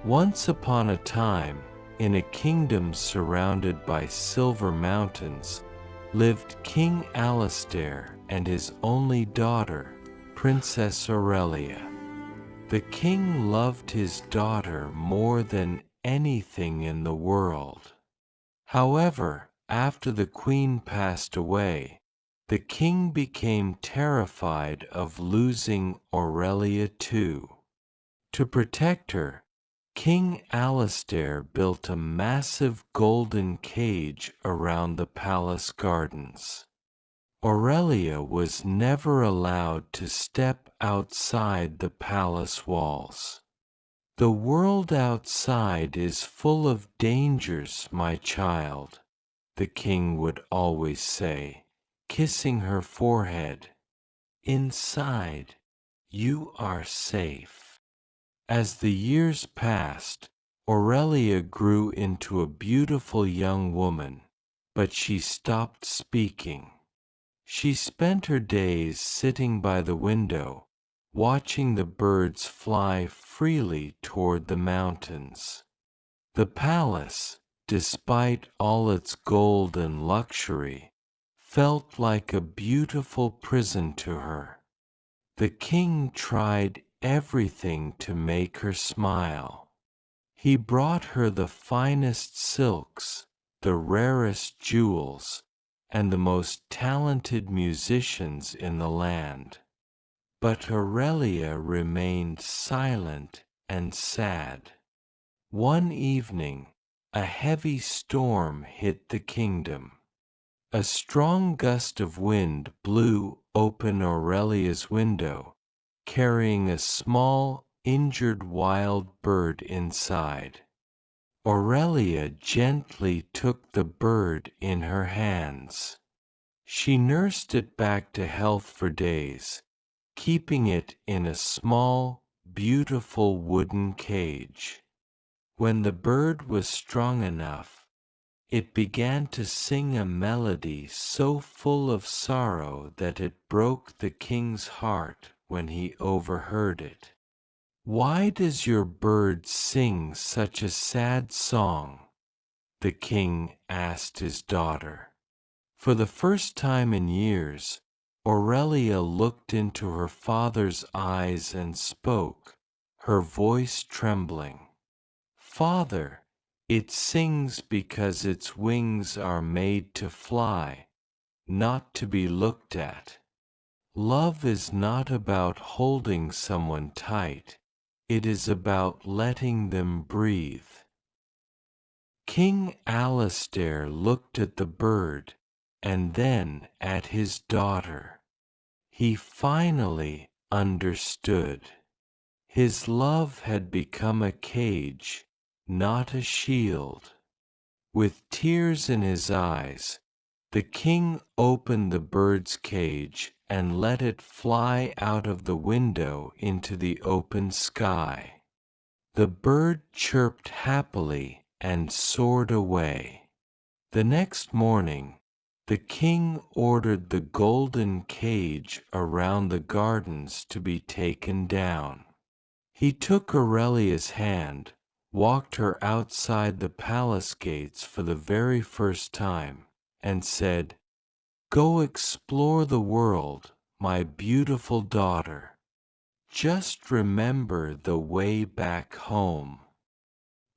Once upon a time, in a kingdom surrounded by silver mountains, lived King Alastair and his only daughter, Princess Aurelia. The king loved his daughter more than anything in the world. However, after the queen passed away, the king became terrified of losing Aurelia too. To protect her, King Alastair built a massive golden cage around the palace gardens. Aurelia was never allowed to step outside the palace walls. "The world outside is full of dangers, my child," the king would always say, kissing her forehead. "Inside, you are safe." As the years passed, Aurelia grew into a beautiful young woman, but she stopped speaking. She spent her days sitting by the window, watching the birds fly freely toward the mountains. The palace, despite all its gold and luxury, felt like a beautiful prison to her. The king tried everything to make her smile. He brought her the finest silks, the rarest jewels, and the most talented musicians in the land. But Aurelia remained silent and sad. One evening, a heavy storm hit the kingdom. A strong gust of wind blew open Aurelia's window, carrying a small, injured wild bird inside. Aurelia gently took the bird in her hands. She nursed it back to health for days, keeping it in a small, beautiful wooden cage. When the bird was strong enough, it began to sing a melody so full of sorrow that it broke the king's heart when he overheard it. "Why does your bird sing such a sad song?" the king asked his daughter. For the first time in years, Aurelia looked into her father's eyes and spoke, her voice trembling. "Father, it sings because its wings are made to fly, not to be looked at. Love is not about holding someone tight, it is about letting them breathe." King Alastair looked at the bird and then at his daughter. He finally understood. His love had become a cage, not a shield. With tears in his eyes, the king opened the bird's cage and let it fly out of the window into the open sky. The bird chirped happily and soared away. The next morning, the king ordered the golden cage around the gardens to be taken down. He took Aurelia's hand, walked her outside the palace gates for the very first time, and said, "Go explore the world, my beautiful daughter. Just remember the way back home."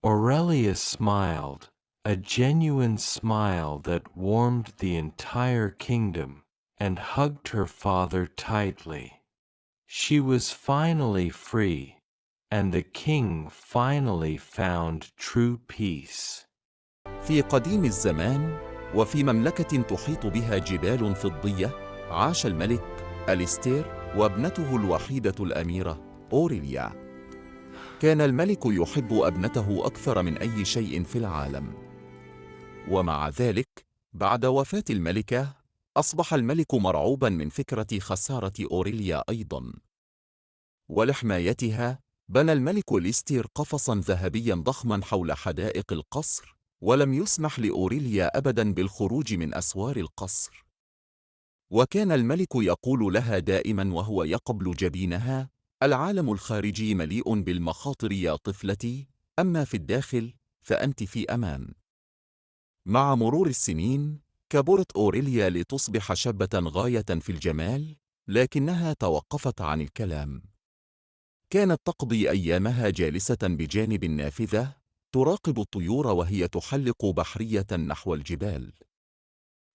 Aurelia smiled, a genuine smile that warmed the entire kingdom, and hugged her father tightly. She was finally free, and the king finally found true peace. في قديم الزمان وفي مملكة تحيط بها جبال فضية، عاش الملك أليستير وابنته الوحيدة الأميرة أوريليا. كان الملك يحب ابنته أكثر من أي شيء في العالم، ومع ذلك بعد وفاة الملكة أصبح الملك مرعوبا من فكرة خسارة أوريليا أيضا. ولحمايتها بنى الملك أليستير قفصا ذهبيا ضخما حول حدائق القصر، ولم يسمح لأوريليا أبدا بالخروج من أسوار القصر. وكان الملك يقول لها دائما وهو يقبل جبينها: العالم الخارجي مليء بالمخاطر يا طفلتي، أما في الداخل فأنت في أمان. مع مرور السنين كبرت أوريليا لتصبح شابة غاية في الجمال، لكنها توقفت عن الكلام. كانت تقضي أيامها جالسة بجانب النافذة تراقب الطيور وهي تحلق بحرية نحو الجبال.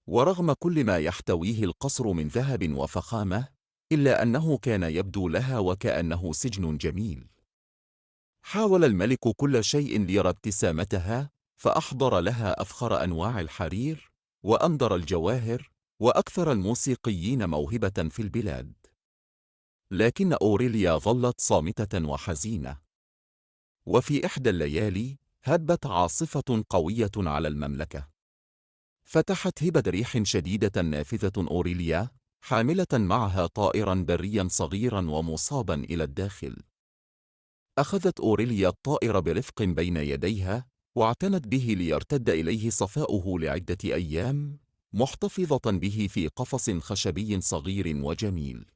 ورغم كل ما يحتويه القصر من ذهب وفخامة، إلا أنه كان يبدو لها وكأنه سجن جميل. حاول الملك كل شيء ليرى ابتسامتها، فأحضر لها أفخر أنواع الحرير وأندر الجواهر وأكثر الموسيقيين موهبة في البلاد. لكن أوريليا ظلت صامتة وحزينة. وفي إحدى الليالي هبت عاصفة قوية على المملكة. فتحت هبة ريح شديدة نافذة أوريليا حاملة معها طائرا بريا صغيرا ومصابا إلى الداخل. أخذت أوريليا الطائر برفق بين يديها واعتنت به ليرتد إليه صفاؤه لعدة أيام، محتفظة به في قفص خشبي صغير وجميل.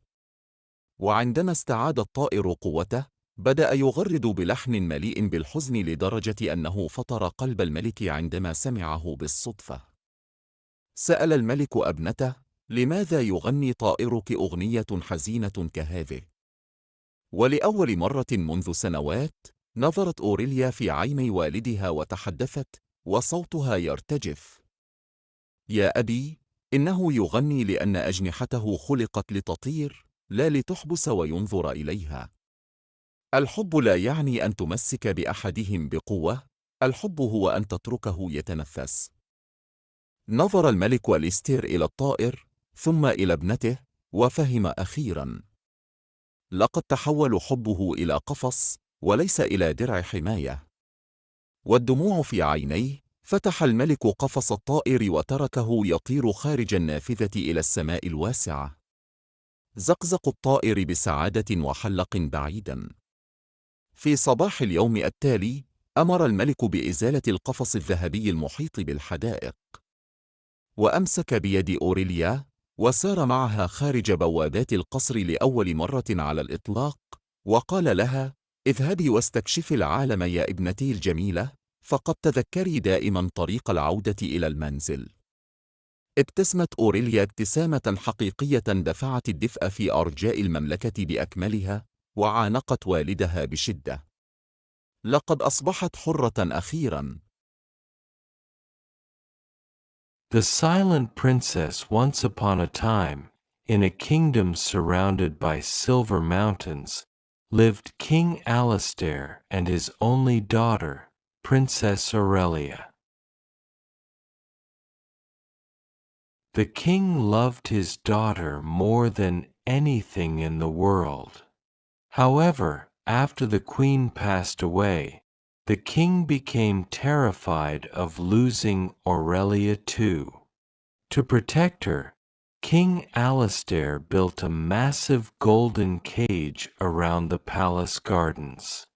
وعندما استعاد الطائر قوته بدأ يغرد بلحن مليء بالحزن لدرجة أنه فطر قلب الملك عندما سمعه بالصدفة. سأل الملك ابنته: لماذا يغني طائرك أغنية حزينة كهذه؟ ولأول مرة منذ سنوات نظرت أوريليا في عيني والدها وتحدثت وصوتها يرتجف: يا أبي، إنه يغني لأن أجنحته خلقت لتطير لا لتحبس وينظر إليها. الحب لا يعني أن تمسك بأحدهم بقوة، الحب هو أن تتركه يتنفس. نظر الملك أليستير إلى الطائر ثم إلى ابنته وفهم أخيراً. لقد تحول حبه إلى قفص وليس إلى درع حماية. والدموع في عينيه فتح الملك قفص الطائر وتركه يطير خارج النافذة إلى السماء الواسعة. زقزق الطائر بسعادة وحلق بعيداً. في صباح اليوم التالي أمر الملك بإزالة القفص الذهبي المحيط بالحدائق. وأمسك بيد أوريليا وسار معها خارج بوابات القصر لأول مرة على الإطلاق، وقال لها: اذهبي واستكشفي العالم يا ابنتي الجميلة، فقد تذكري دائما طريق العودة إلى المنزل. ابتسمت أوريليا ابتسامة حقيقية دفعت الدفء في أرجاء المملكة بأكملها، وعانقت والدها بشدة. لقد أصبحت حرة أخيرا. The silent princess. Once upon a time, in a kingdom surrounded by silver mountains, lived King Alistair and his only daughter, Princess Aurelia. The king loved his daughter more than anything in the world. However, after the queen passed away, the king became terrified of losing Aurelia too. To protect her, King Alistair built a massive golden cage around the palace gardens.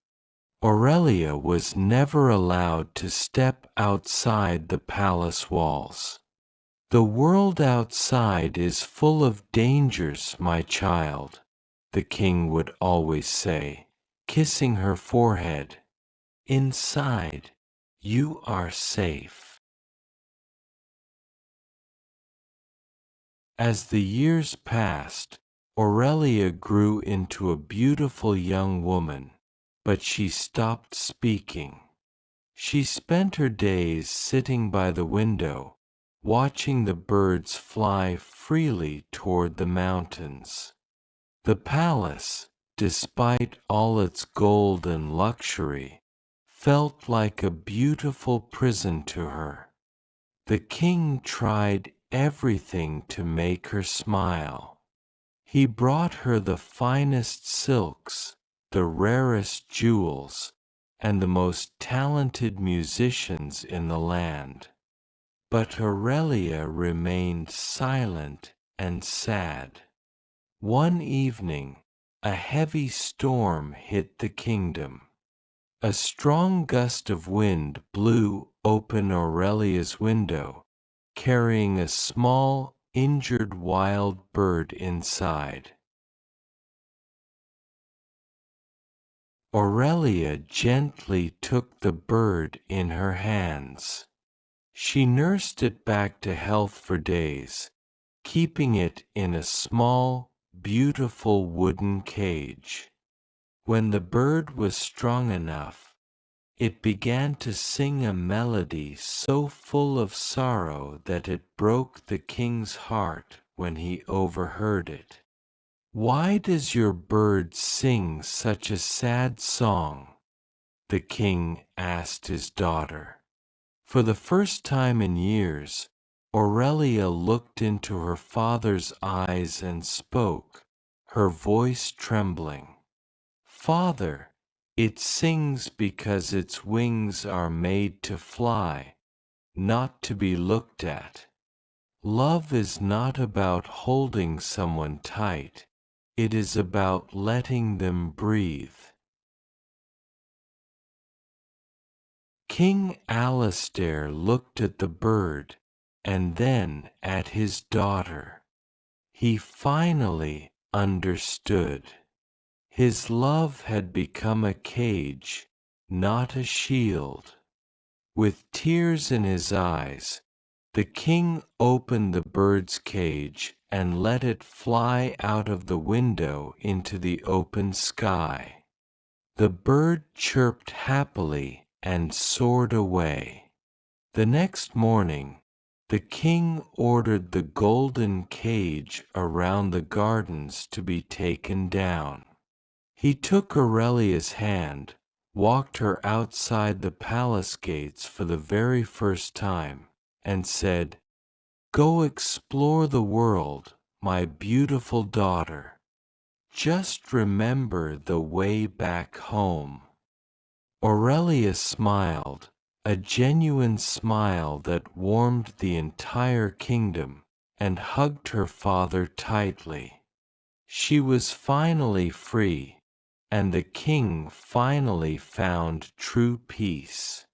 Aurelia was never allowed to step outside the palace walls. The world outside is full of dangers, my child, the king would always say, kissing her forehead. Inside, you are safe. As the years passed, Aurelia grew into a beautiful young woman, but she stopped speaking. She spent her days sitting by the window, watching the birds fly freely toward the mountains. The palace, despite all its gold and luxury, felt like a beautiful prison to her. The king tried everything to make her smile. He brought her the finest silks, the rarest jewels, and the most talented musicians in the land. But Aurelia remained silent and sad. One evening, a heavy storm hit the kingdom. A strong gust of wind blew open Aurelia's window, carrying a small, injured wild bird inside. Aurelia gently took the bird in her hands. She nursed it back to health for days, keeping it in a small, beautiful wooden cage. When the bird was strong enough, it began to sing a melody so full of sorrow that it broke the king's heart when he overheard it. "Why does your bird sing such a sad song?" the king asked his daughter. For the first time in years, Aurelia looked into her father's eyes and spoke, her voice trembling. "Father, it sings because its wings are made to fly, not to be looked at. Love is not about holding someone tight, it is about letting them breathe." King Alastair looked at the bird and then at his daughter. He finally understood. His love had become a cage, not a shield. With tears in his eyes, the king opened the bird's cage and let it fly out of the window into the open sky. The bird chirped happily and soared away. The next morning, the king ordered the golden cage around the gardens to be taken down. He took Aurelia's hand, walked her outside the palace gates for the very first time, and said, "Go explore the world, my beautiful daughter. Just remember the way back home." Aurelia smiled, a genuine smile that warmed the entire kingdom, and hugged her father tightly. She was finally free, and the king finally found true peace.